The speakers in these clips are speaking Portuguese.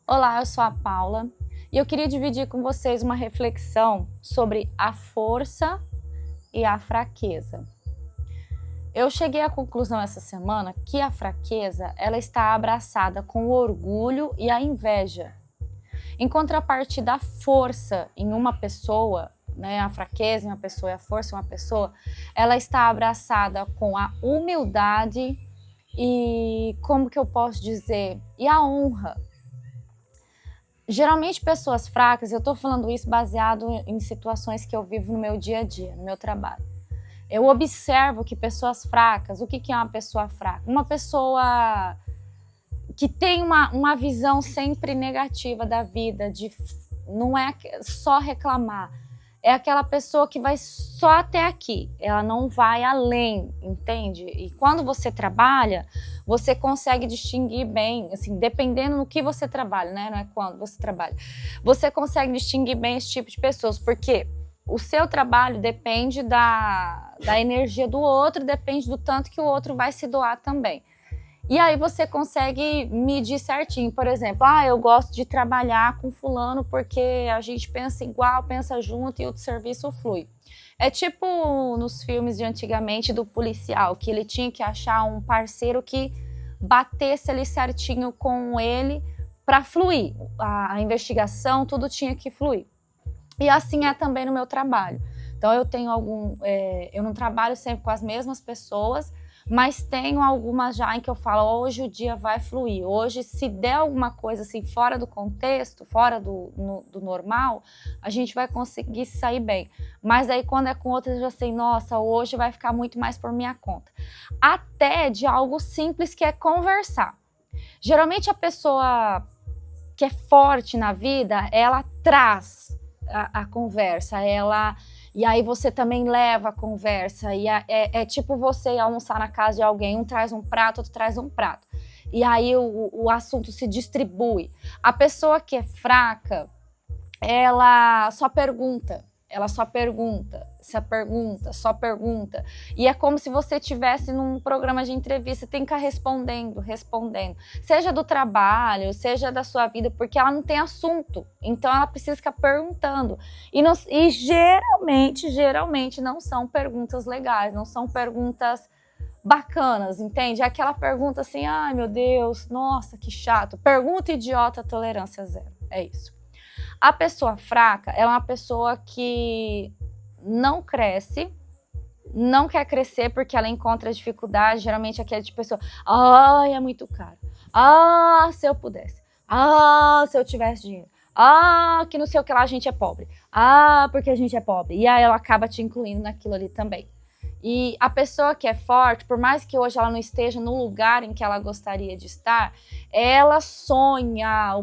Olá, eu sou a Paula e eu queria dividir com vocês uma reflexão sobre a força e a fraqueza. Eu cheguei à conclusão essa semana que a fraqueza ela está abraçada com o orgulho e a inveja. Em contrapartida, a força em uma pessoa, a fraqueza em uma pessoa e a força em uma pessoa, ela está abraçada com a humildade e, como que eu posso dizer, e a honra. Geralmente pessoas fracas, eu estou falando isso baseado em situações que eu vivo no meu dia a dia, no meu trabalho. Eu observo que pessoas fracas, o que é uma pessoa fraca? Uma pessoa que tem uma visão sempre negativa da vida, não é só reclamar. É aquela pessoa que vai só até aqui, ela não vai além, entende? E quando você trabalha, você consegue distinguir bem, assim, dependendo no que você trabalha, né? Não é quando você trabalha. Você consegue distinguir bem esse tipo de pessoas, porque o seu trabalho depende da energia do outro, depende do tanto que o outro vai se doar também. E aí você consegue medir certinho, por exemplo, eu gosto de trabalhar com fulano porque a gente pensa igual, pensa junto e o serviço flui. É tipo nos filmes de antigamente do policial, que ele tinha que achar um parceiro que batesse ali certinho com ele para fluir. A investigação, tudo tinha que fluir. E assim é também no meu trabalho. Então eu não trabalho sempre com as mesmas pessoas, mas tenho algumas já em que eu falo, hoje o dia vai fluir, hoje se der alguma coisa assim fora do contexto, fora do normal, a gente vai conseguir sair bem. Mas aí quando é com outras eu já sei, nossa, hoje vai ficar muito mais por minha conta. Até de algo simples que é conversar. Geralmente a pessoa que é forte na vida, ela traz a conversa, e aí você também leva a conversa, e é tipo você ir almoçar na casa de alguém, um traz um prato, outro traz um prato. E aí o assunto se distribui. A pessoa que é fraca, ela só pergunta, só pergunta. E é como se você estivesse num programa de entrevista, tem que ficar respondendo. Seja do trabalho, seja da sua vida, porque ela não tem assunto. Então ela precisa ficar perguntando. E geralmente não são perguntas legais, não são perguntas bacanas, entende? É aquela pergunta assim, ai meu Deus, nossa, que chato. Pergunta idiota, tolerância zero. É isso. A pessoa fraca é uma pessoa que não cresce, não quer crescer porque ela encontra dificuldade, geralmente aquela de pessoa, é muito caro, se eu pudesse, se eu tivesse dinheiro, que não sei o que lá, a gente é pobre, porque a gente é pobre, e aí ela acaba te incluindo naquilo ali também. E a pessoa que é forte, por mais que hoje ela não esteja no lugar em que ela gostaria de estar, ela sonha.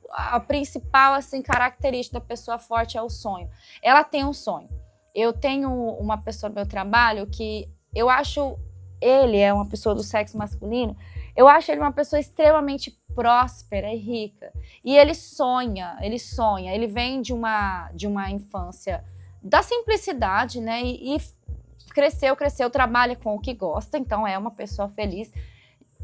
A principal assim, característica da pessoa forte é o sonho. Ela tem um sonho. Eu tenho uma pessoa no meu trabalho que eu acho, ele é uma pessoa do sexo masculino, eu acho ele uma pessoa extremamente próspera e rica. E ele sonha, ele vem de uma infância da simplicidade, né? E cresceu, trabalha com o que gosta, então é uma pessoa feliz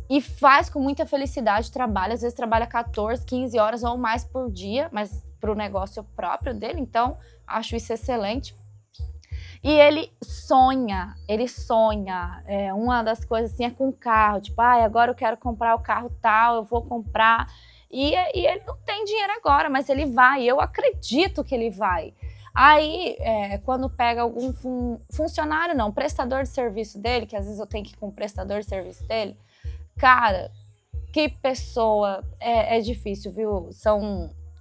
e faz com muita felicidade, às vezes trabalha 14, 15 horas ou mais por dia, mas para o negócio próprio dele, então acho isso excelente. E ele sonha, uma das coisas assim é com o carro, tipo, agora eu quero comprar o carro tal, eu vou comprar, e ele não tem dinheiro agora, mas ele vai, eu acredito que ele vai. Aí, quando pega algum funcionário, prestador de serviço dele, que às vezes eu tenho que ir com o prestador de serviço dele, cara, que pessoa, é difícil, viu?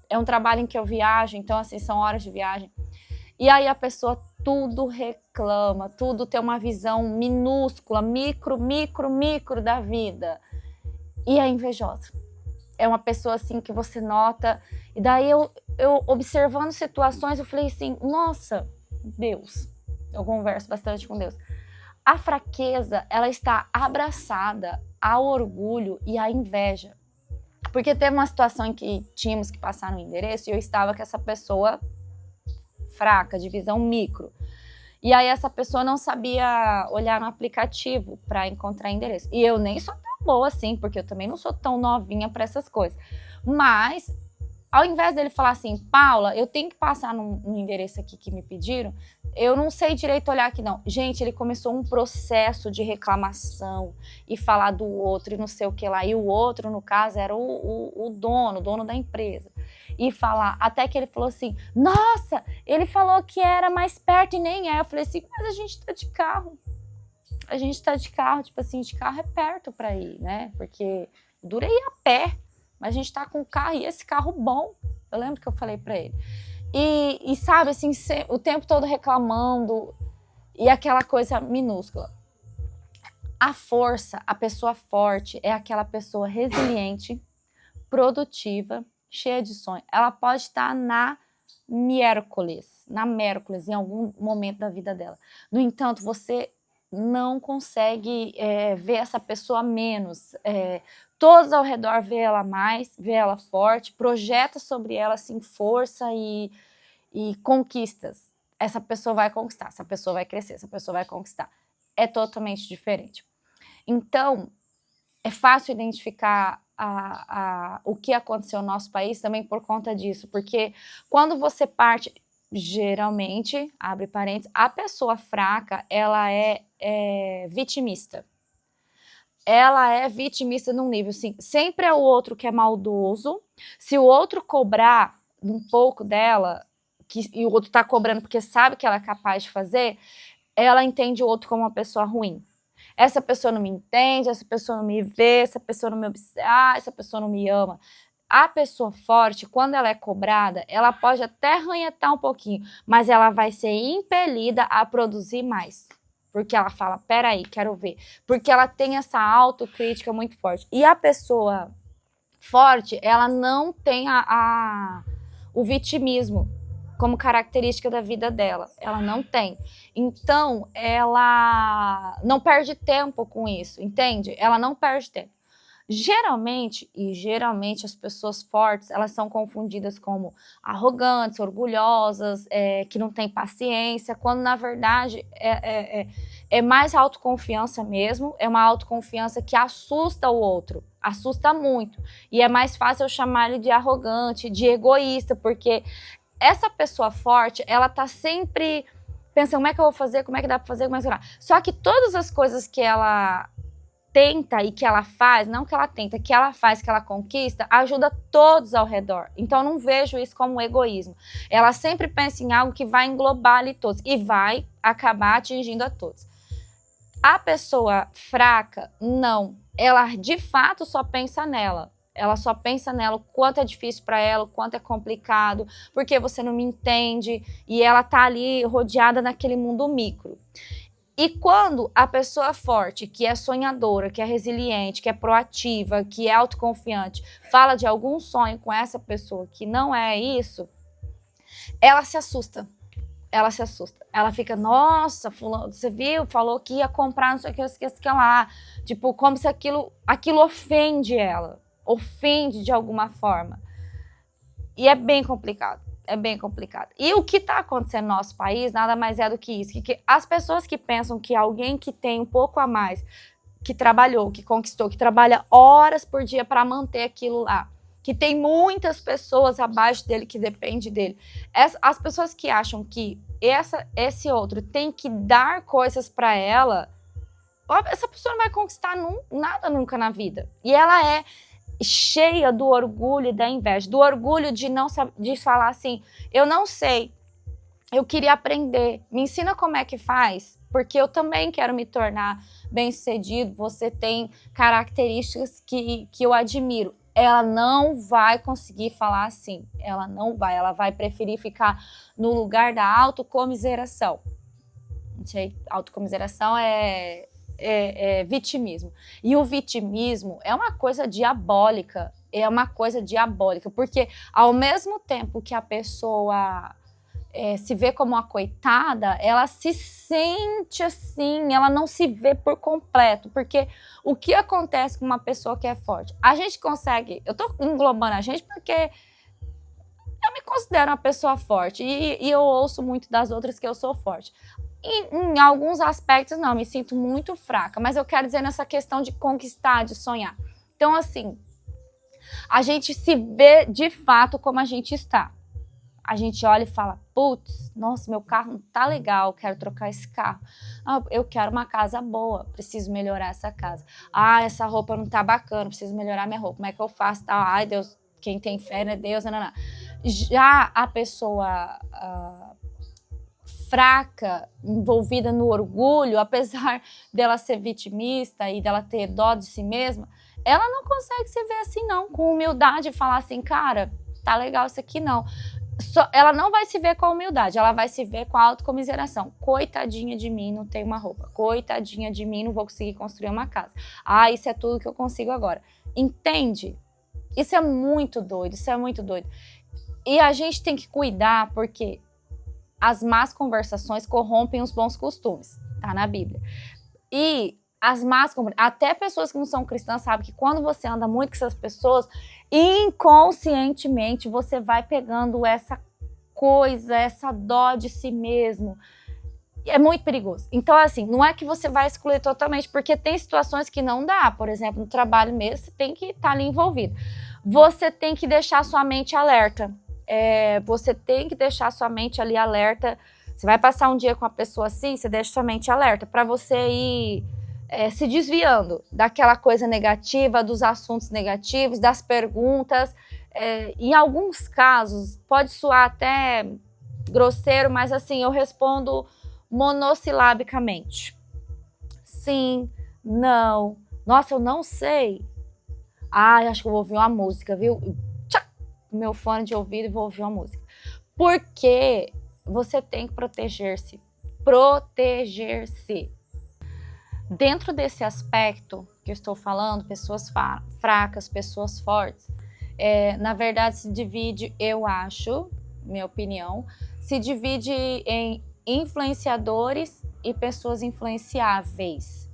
É um trabalho em que eu viajo, então assim, são horas de viagem. E aí a pessoa tudo reclama, tudo tem uma visão minúscula, micro da vida. E é invejosa. É uma pessoa assim que você nota, e daí eu observando situações, eu falei assim, nossa, Deus, eu converso bastante com Deus. A fraqueza, ela está abraçada ao orgulho e à inveja. Porque teve uma situação em que tínhamos que passar no endereço e eu estava com essa pessoa fraca, de visão micro. E aí essa pessoa não sabia olhar no aplicativo para encontrar endereço. E eu nem sou tão boa, assim, porque eu também não sou tão novinha para essas coisas. Mas, ao invés dele falar assim, Paula, eu tenho que passar no endereço aqui que me pediram, eu não sei direito olhar aqui, não. Gente, ele começou um processo de reclamação e falar do outro e não sei o que lá. E o outro, no caso, era o dono da empresa. E falar, até que ele falou assim, nossa, ele falou que era mais perto e nem é. Eu falei assim, mas a gente tá de carro. A gente tá de carro, tipo assim, de carro é perto pra ir, né? Porque dura ir a pé, mas a gente tá com o carro e esse carro bom. Eu lembro que eu falei pra ele. E sabe, assim, o tempo todo reclamando e aquela coisa minúscula. A força, a pessoa forte é aquela pessoa resiliente, produtiva, cheia de sonho. Ela pode estar na Mércoles, em algum momento da vida dela. No entanto, você não consegue ver essa pessoa menos. Todos ao redor vê ela mais, vê ela forte, projeta sobre ela assim, força e conquistas. Essa pessoa vai conquistar, essa pessoa vai crescer, essa pessoa vai conquistar. É totalmente diferente. Então, é fácil identificar o que aconteceu no nosso país também por conta disso, porque quando você parte, geralmente, abre parênteses, a pessoa fraca, ela é vitimista. Ela é vitimista num nível, assim, sempre é o outro que é maldoso. Se o outro cobrar um pouco dela, e o outro tá cobrando porque sabe que ela é capaz de fazer, ela entende o outro como uma pessoa ruim. Essa pessoa não me entende, essa pessoa não me vê, essa pessoa não me observa, essa pessoa não me ama. A pessoa forte, quando ela é cobrada, ela pode até ranhetar um pouquinho, mas ela vai ser impelida a produzir mais. Porque ela fala, peraí, quero ver. Porque ela tem essa autocrítica muito forte. E a pessoa forte, ela não tem o vitimismo como característica da vida dela. Ela não tem. Então, ela não perde tempo com isso, entende? Ela não perde tempo. Geralmente as pessoas fortes, elas são confundidas como arrogantes, orgulhosas, que não têm paciência, quando na verdade é mais autoconfiança mesmo, é uma autoconfiança que assusta o outro, assusta muito. E é mais fácil eu chamar ele de arrogante, de egoísta, porque essa pessoa forte, ela tá sempre pensando, como é que eu vou fazer, como é que dá pra fazer, como é que dá. Só que todas as coisas que ela tenta e que ela faz, não que ela tenta, que ela faz, que ela conquista, ajuda todos ao redor. Então eu não vejo isso como egoísmo. Ela sempre pensa em algo que vai englobar ali todos e vai acabar atingindo a todos. A pessoa fraca, não. Ela de fato só pensa nela. Ela só pensa nela, o quanto é difícil para ela, o quanto é complicado, porque você não me entende, e ela tá ali rodeada naquele mundo micro. E quando a pessoa forte, que é sonhadora, que é resiliente, que é proativa, que é autoconfiante, fala de algum sonho com essa pessoa que não é isso, ela se assusta. Ela se assusta. Ela fica, nossa, fulano, você viu? Falou que ia comprar não sei o que, eu esqueci que lá. Tipo, como se aquilo ofende ela. Ofende de alguma forma. E é bem complicado. É bem complicado. E o que está acontecendo no nosso país nada mais é do que isso. Que as pessoas que pensam que alguém que tem um pouco a mais, que trabalhou, que conquistou, que trabalha horas por dia para manter aquilo lá, que tem muitas pessoas abaixo dele que dependem dele. As pessoas que acham que esse outro tem que dar coisas para ela, essa pessoa não vai conquistar nada nunca na vida. E ela é cheia do orgulho e da inveja, do orgulho de falar assim, eu não sei, eu queria aprender, me ensina como é que faz, porque eu também quero me tornar bem-sucedido, você tem características que eu admiro. Ela não vai conseguir falar assim, ela vai preferir ficar no lugar da autocomiseração. Autocomiseração é vitimismo. E o vitimismo é uma coisa diabólica, porque ao mesmo tempo que a pessoa se vê como uma coitada, ela se sente assim, ela não se vê por completo, porque o que acontece com uma pessoa que é forte? A gente consegue, eu tô englobando a gente porque eu me considero uma pessoa forte e eu ouço muito das outras que eu sou forte. Em alguns aspectos, não, me sinto muito fraca, mas eu quero dizer nessa questão de conquistar, de sonhar. Então, assim, a gente se vê de fato como a gente está. A gente olha e fala, putz, nossa, meu carro não tá legal, quero trocar esse carro. Ah, eu quero uma casa boa, preciso melhorar essa casa. Ah, essa roupa não tá bacana, preciso melhorar minha roupa. Como é que eu faço? Ai, Deus, quem tem fé é Deus, não. Já a pessoa fraca, envolvida no orgulho, apesar dela ser vitimista e dela ter dó de si mesma, ela não consegue se ver assim não, com humildade e falar assim, cara, tá legal isso aqui não. Ela não vai se ver com a humildade, ela vai se ver com a autocomiseração. Coitadinha de mim, não tenho uma roupa. Coitadinha de mim, não vou conseguir construir uma casa. Ah, isso é tudo que eu consigo agora. Entende? Isso é muito doido, isso é muito doido. E a gente tem que cuidar porque as más conversações corrompem os bons costumes, tá na Bíblia. E as más conversações, até pessoas que não são cristãs sabem que quando você anda muito com essas pessoas, inconscientemente você vai pegando essa coisa, essa dó de si mesmo. É muito perigoso. Então, assim, não é que você vai excluir totalmente, porque tem situações que não dá. Por exemplo, no trabalho mesmo, você tem que estar ali envolvido. Você tem que deixar sua mente alerta. Você tem que deixar sua mente ali alerta. Você vai passar um dia com uma pessoa assim, você deixa sua mente alerta para você ir se desviando daquela coisa negativa, dos assuntos negativos, das perguntas. Em alguns casos, pode soar até grosseiro, mas assim, eu respondo monossilabicamente. Sim, não, nossa, eu não sei. Acho que eu vou ouvir uma música, viu? Meu fone de ouvido e vou ouvir uma música. Porque você tem que proteger-se. Proteger-se. Dentro desse aspecto que eu estou falando, pessoas fracas, pessoas fortes, na verdade se divide, eu acho, minha opinião, se divide em influenciadores e pessoas influenciáveis.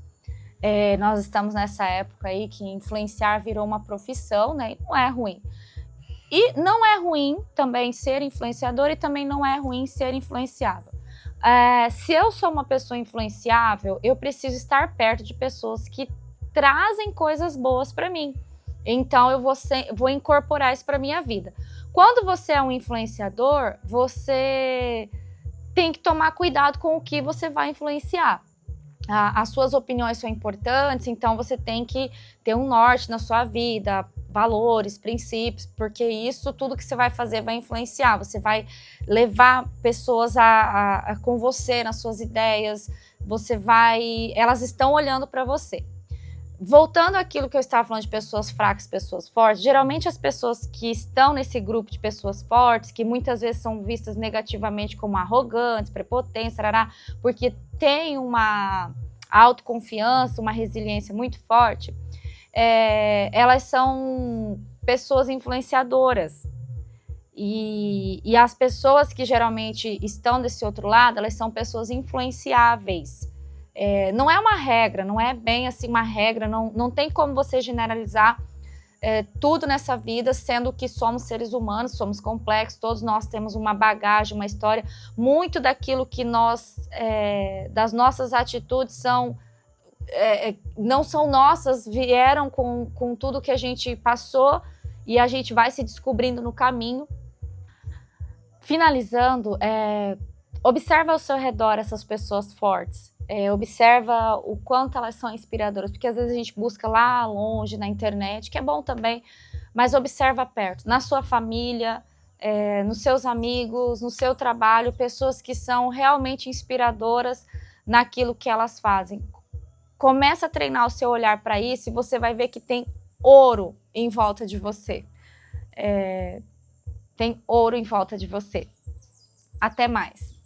Nós estamos nessa época aí que influenciar virou uma profissão, né? E não é ruim. E não é ruim também ser influenciador e também não é ruim ser influenciável. Se eu sou uma pessoa influenciável, eu preciso estar perto de pessoas que trazem coisas boas para mim. Então, eu vou incorporar isso para minha vida. Quando você é um influenciador, você tem que tomar cuidado com o que você vai influenciar. As suas opiniões são importantes, então você tem que ter um norte na sua vida, valores, princípios, porque isso, tudo que você vai fazer vai influenciar, você vai levar pessoas com você nas suas ideias, elas estão olhando para você. Voltando àquilo que eu estava falando de pessoas fracas, pessoas fortes, geralmente as pessoas que estão nesse grupo de pessoas fortes, que muitas vezes são vistas negativamente como arrogantes, prepotentes, porque tem uma autoconfiança, uma resiliência muito forte, elas são pessoas influenciadoras. E as pessoas que geralmente estão desse outro lado, elas são pessoas influenciáveis. Não é uma regra, não é bem assim uma regra, não tem como você generalizar tudo nessa vida, sendo que somos seres humanos, somos complexos, todos nós temos uma bagagem, uma história. Muito daquilo que das nossas atitudes não são nossas, vieram com tudo que a gente passou e a gente vai se descobrindo no caminho. Finalizando, observa ao seu redor essas pessoas fortes. Observa o quanto elas são inspiradoras, porque às vezes a gente busca lá longe na internet, que é bom também, mas observa perto, na sua família, nos seus amigos, no seu trabalho, pessoas que são realmente inspiradoras naquilo que elas fazem. Começa a treinar o seu olhar para isso e você vai ver que tem ouro em volta de você. Tem ouro em volta de você. Até mais.